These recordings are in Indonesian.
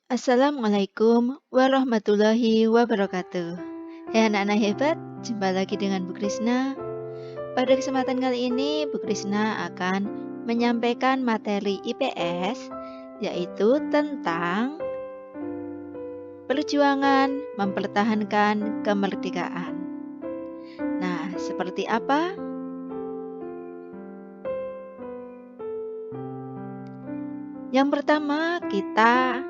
Assalamualaikum warahmatullahi wabarakatuh. Hai anak-anak hebat, jumpa lagi dengan Bu Krisna. Pada kesempatan kali ini, Bu Krisna akan menyampaikan materi IPS, yaitu tentang perjuangan mempertahankan kemerdekaan. Nah, seperti apa? Yang pertama, kita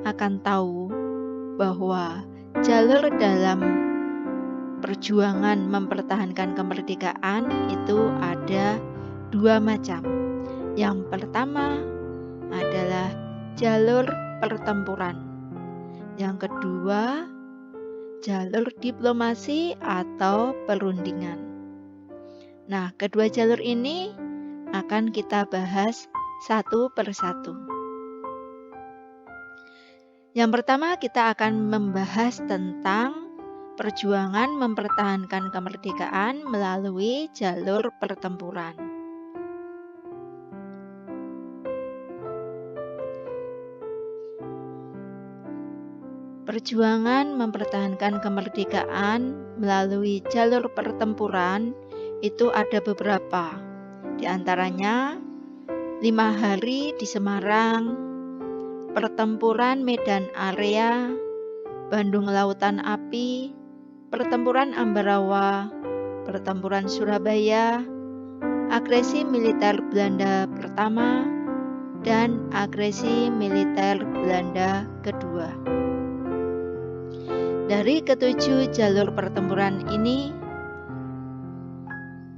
akan tahu bahwa jalur dalam perjuangan mempertahankan kemerdekaan itu ada dua macam. Yang pertama adalah jalur pertempuran. Yang kedua, jalur diplomasi atau perundingan. Nah, kedua jalur ini akan kita bahas satu persatu. Yang pertama, kita akan membahas tentang perjuangan mempertahankan kemerdekaan melalui jalur pertempuran. Perjuangan mempertahankan kemerdekaan melalui jalur pertempuran itu ada beberapa. Di antaranya 5 hari di Semarang, pertempuran Medan Area, Bandung Lautan Api, pertempuran Ambarawa, pertempuran Surabaya, agresi militer Belanda pertama, dan agresi militer Belanda kedua. Dari ketujuh jalur pertempuran ini,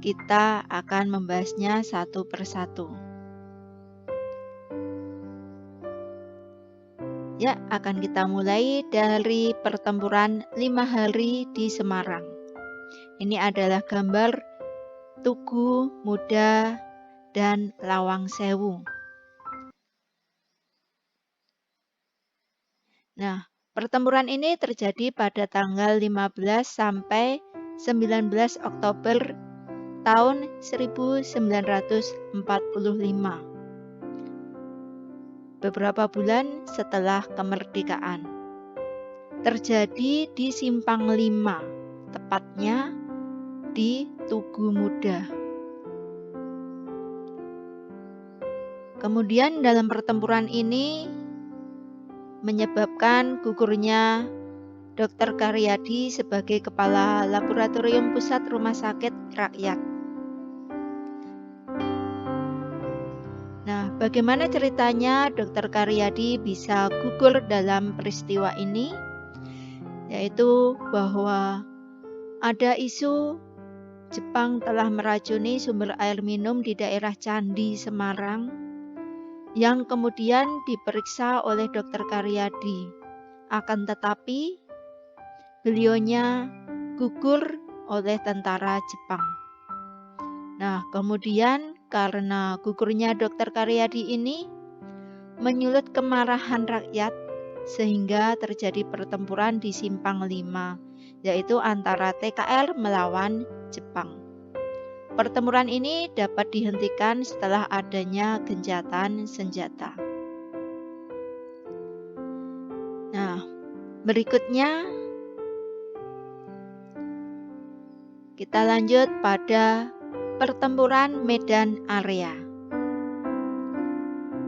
kita akan membahasnya satu persatu. Ya, akan kita mulai dari pertempuran 5 hari di Semarang. Ini adalah gambar Tugu Muda dan Lawang Sewu. Nah, pertempuran ini terjadi pada tanggal 15 sampai 19 Oktober tahun 1945. Beberapa bulan setelah kemerdekaan. Terjadi di Simpang 5, tepatnya di Tugu Muda. Kemudian dalam pertempuran ini menyebabkan gugurnya Dr. Karyadi sebagai Kepala Laboratorium Pusat Rumah Sakit Rakyat. Nah, bagaimana ceritanya Dr. Karyadi bisa gugur dalam peristiwa ini? Yaitu bahwa ada isu Jepang telah meracuni sumber air minum di daerah Candi Semarang yang kemudian diperiksa oleh Dr. Karyadi. Akan tetapi beliaunya gugur oleh tentara Jepang. Nah, kemudian karena gugurnya Dr. Karyadi ini menyulut kemarahan rakyat sehingga terjadi pertempuran di Simpang 5, yaitu antara TKR melawan Jepang. Pertempuran ini dapat dihentikan setelah adanya gencatan senjata. Nah, berikutnya kita lanjut pada pertempuran Medan Area.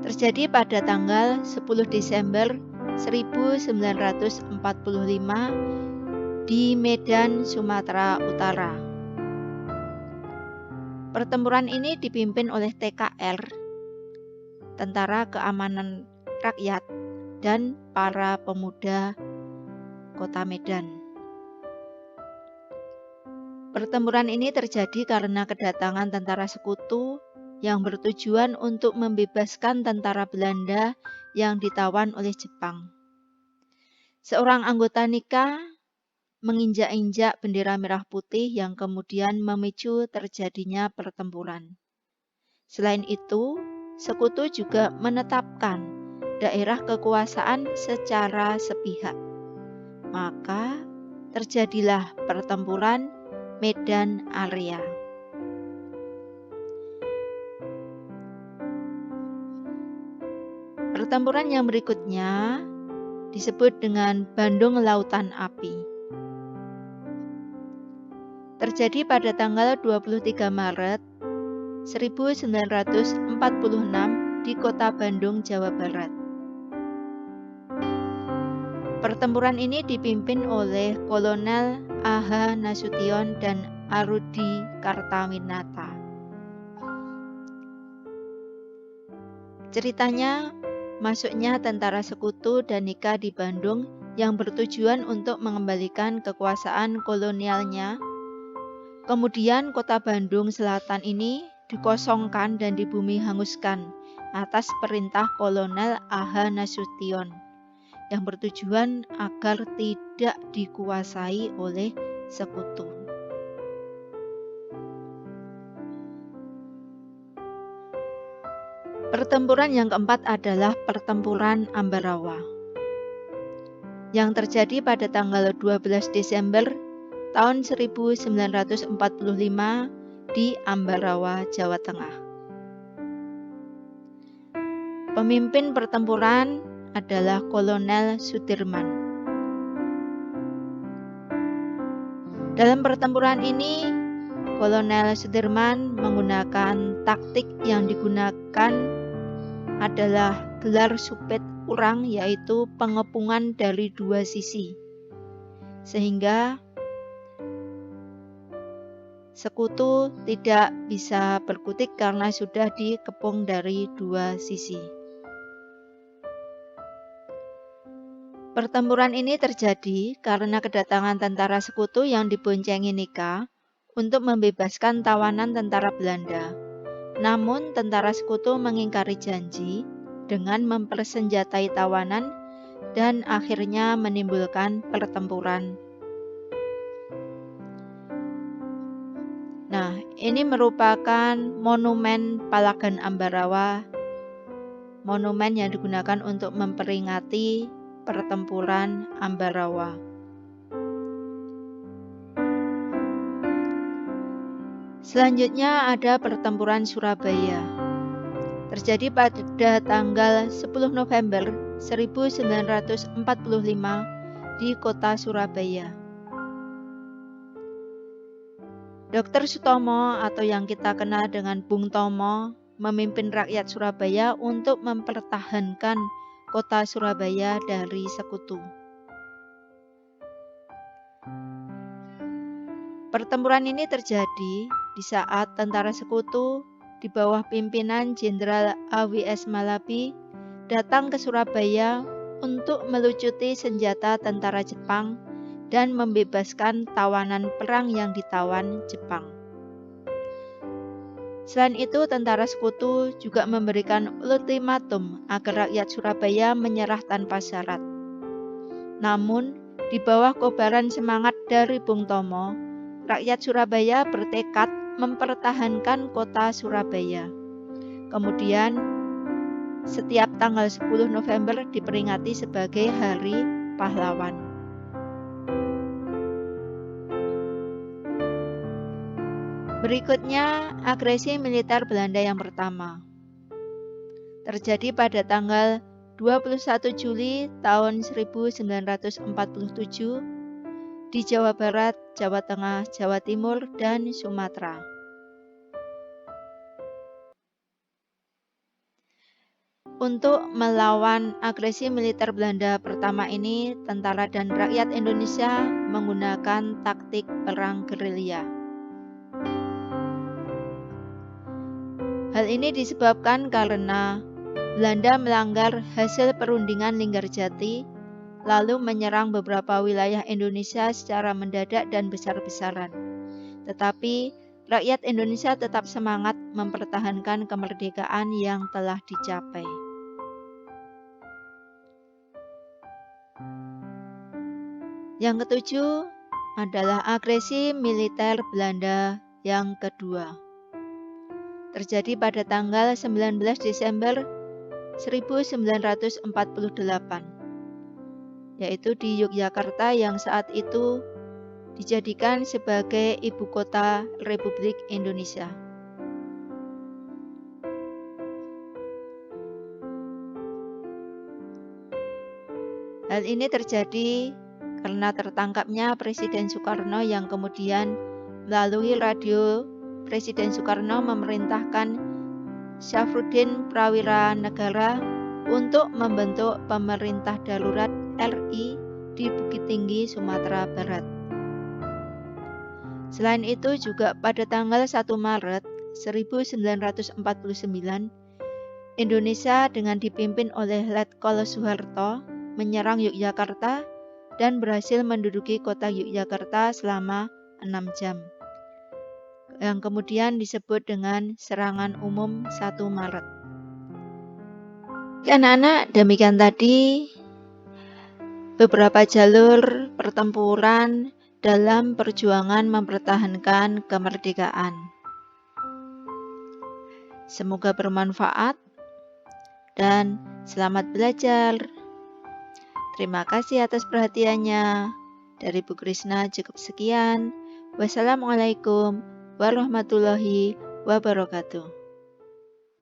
Terjadi pada tanggal 10 Desember 1945 di Medan, Sumatera Utara. Pertempuran ini dipimpin oleh TKR, Tentara Keamanan Rakyat, dan para pemuda Kota Medan. Pertempuran ini terjadi karena kedatangan tentara sekutu yang bertujuan untuk membebaskan tentara Belanda yang ditawan oleh Jepang. Seorang anggota Nika menginjak-injak bendera merah putih yang kemudian memicu terjadinya pertempuran. Selain itu, sekutu juga menetapkan daerah kekuasaan secara sepihak. Maka terjadilah pertempuran Medan Area. Pertempuran yang berikutnya disebut dengan Bandung Lautan Api. Terjadi pada tanggal 23 Maret 1946 di kota Bandung, Jawa Barat. Pertempuran ini dipimpin oleh Kolonel A.H. Nasution dan Arudi Kartawinata. Ceritanya, masuknya tentara sekutu dan Nika di Bandung yang bertujuan untuk mengembalikan kekuasaan kolonialnya. Kemudian kota Bandung Selatan ini dikosongkan dan dibumi hanguskan atas perintah Kolonel A.H. Nasution yang bertujuan agar tidak dikuasai oleh sekutu. Pertempuran yang keempat adalah Pertempuran Ambarawa yang terjadi pada tanggal 12 Desember tahun 1945 di Ambarawa, Jawa Tengah. Pemimpin pertempuran adalah Kolonel Sudirman. Dalam pertempuran ini, Kolonel Sudirman menggunakan taktik yang digunakan adalah gelar supit urang, yaitu pengepungan dari dua sisi, sehingga sekutu tidak bisa berkutik karena sudah dikepung dari dua sisi. Pertempuran ini terjadi karena kedatangan tentara sekutu yang diboncengi Nika untuk membebaskan tawanan tentara Belanda. Namun tentara sekutu mengingkari janji dengan mempersenjatai tawanan dan akhirnya menimbulkan pertempuran. Nah, ini merupakan monumen Palagan Ambarawa, monumen yang digunakan untuk memperingati pertempuran Ambarawa. Selanjutnya ada pertempuran Surabaya. Terjadi pada tanggal 10 November 1945 di kota Surabaya. Dr. Sutomo atau yang kita kenal dengan Bung Tomo memimpin rakyat Surabaya untuk mempertahankan kota Surabaya dari sekutu. Pertempuran ini terjadi di saat tentara sekutu di bawah pimpinan Jenderal A.W.S. Malabi datang ke Surabaya untuk melucuti senjata tentara Jepang dan membebaskan tawanan perang yang ditawan Jepang. Selain itu, tentara sekutu juga memberikan ultimatum agar rakyat Surabaya menyerah tanpa syarat. Namun, di bawah kobaran semangat dari Bung Tomo, rakyat Surabaya bertekad mempertahankan kota Surabaya. Kemudian, setiap tanggal 10 November diperingati sebagai Hari Pahlawan. Berikutnya, agresi militer Belanda yang pertama. Terjadi pada tanggal 21 Juli tahun 1947 di Jawa Barat, Jawa Tengah, Jawa Timur, dan Sumatera. Untuk melawan agresi militer Belanda pertama ini, tentara dan rakyat Indonesia menggunakan taktik perang gerilya. Hal ini disebabkan karena Belanda melanggar hasil perundingan Linggarjati, lalu menyerang beberapa wilayah Indonesia secara mendadak dan besar-besaran. Tetapi rakyat Indonesia tetap semangat mempertahankan kemerdekaan yang telah dicapai. Yang ketujuh adalah agresi militer Belanda yang kedua. Terjadi pada tanggal 19 Desember 1948, yaitu di Yogyakarta yang saat itu dijadikan sebagai ibu kota Republik Indonesia. Hal ini terjadi karena tertangkapnya Presiden Soekarno yang kemudian melalui radio Presiden Soekarno memerintahkan Syafruddin Prawira Negara untuk membentuk pemerintah darurat RI di Bukit Tinggi, Sumatera Barat. Selain itu juga pada tanggal 1 Maret 1949, Indonesia dengan dipimpin oleh Letkol Soeharto menyerang Yogyakarta dan berhasil menduduki kota Yogyakarta selama 6 jam, yang kemudian disebut dengan serangan umum 1 Maret. Anak-anak, demikian tadi beberapa jalur pertempuran dalam perjuangan mempertahankan kemerdekaan. Semoga bermanfaat dan selamat belajar. Terima kasih atas perhatiannya. Dari Bu Krisna cukup sekian. Wassalamualaikum warahmatullahi wabarakatuh.